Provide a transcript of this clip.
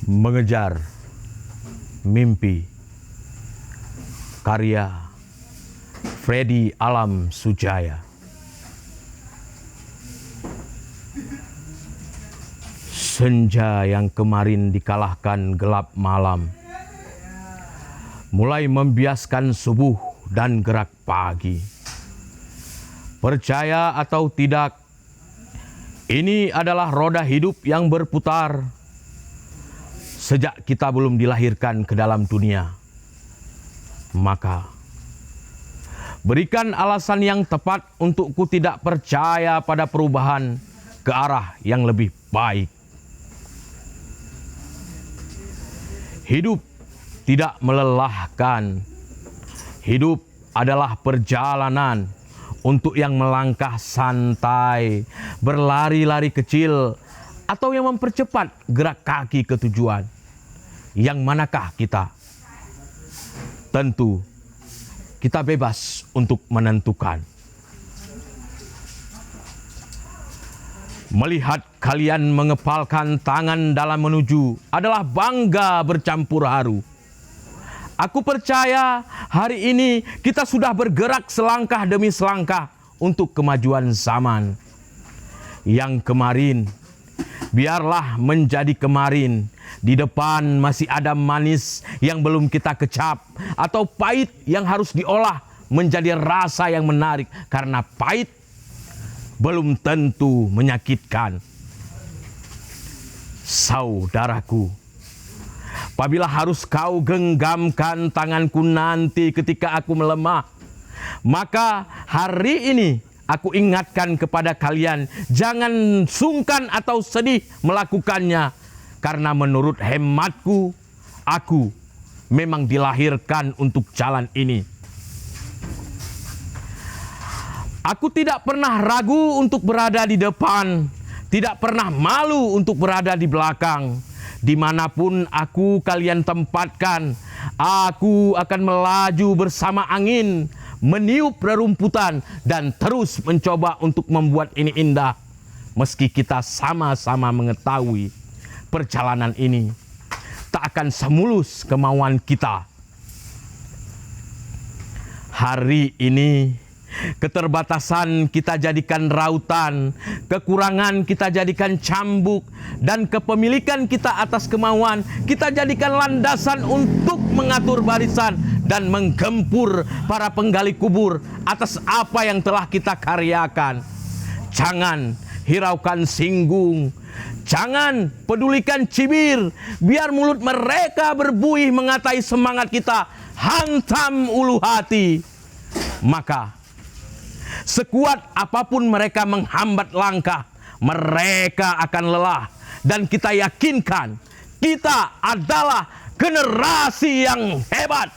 Mengejar Mimpi, karya Freddy Alam Sujaya. Senja yang kemarin dikalahkan gelap malam, mulai membiaskan subuh dan gerak pagi. Percaya atau tidak, ini adalah roda hidup yang berputar sejak kita belum dilahirkan ke dalam dunia. Maka, berikan alasan yang tepat untukku tidak percaya pada perubahan ke arah yang lebih baik. Hidup tidak melelahkan. Hidup adalah perjalanan untuk yang melangkah santai, berlari-lari kecil, atau yang mempercepat gerak kaki ke tujuan. Yang manakah kita? Tentu, kita bebas untuk menentukan. Melihat kalian mengepalkan tangan dalam menuju adalah bangga bercampur haru. Aku percaya hari ini kita sudah bergerak selangkah demi selangkah untuk kemajuan zaman. Yang kemarin, biarlah menjadi kemarin. Di depan masih ada manis yang belum kita kecap, atau pahit yang harus diolah menjadi rasa yang menarik, karena pahit belum tentu menyakitkan. Saudaraku, apabila harus kau genggamkan tanganku nanti ketika aku melemah, maka hari ini aku ingatkan kepada kalian, jangan sungkan atau sedih melakukannya, karena menurut hematku, aku memang dilahirkan untuk jalan ini. Aku tidak pernah ragu untuk berada di depan, tidak pernah malu untuk berada di belakang. Dimanapun aku kalian tempatkan, aku akan melaju bersama angin, meniup rerumputan, dan terus mencoba untuk membuat ini indah. Meski kita sama-sama mengetahui perjalanan ini tak akan semulus kemauan kita. Hari ini, keterbatasan kita jadikan rautan, kekurangan kita jadikan cambuk, dan kepemilikan kita atas kemauan kita jadikan landasan untuk mengatur barisan dan menggempur para penggali kubur atas apa yang telah kita karyakan. Jangan hiraukan singgung, jangan pedulikan cibir, biar mulut mereka berbuih mengatai semangat kita, hantam ulu hati. Maka sekuat apapun mereka menghambat langkah, mereka akan lelah. Dan kita yakinkan, kita adalah generasi yang hebat.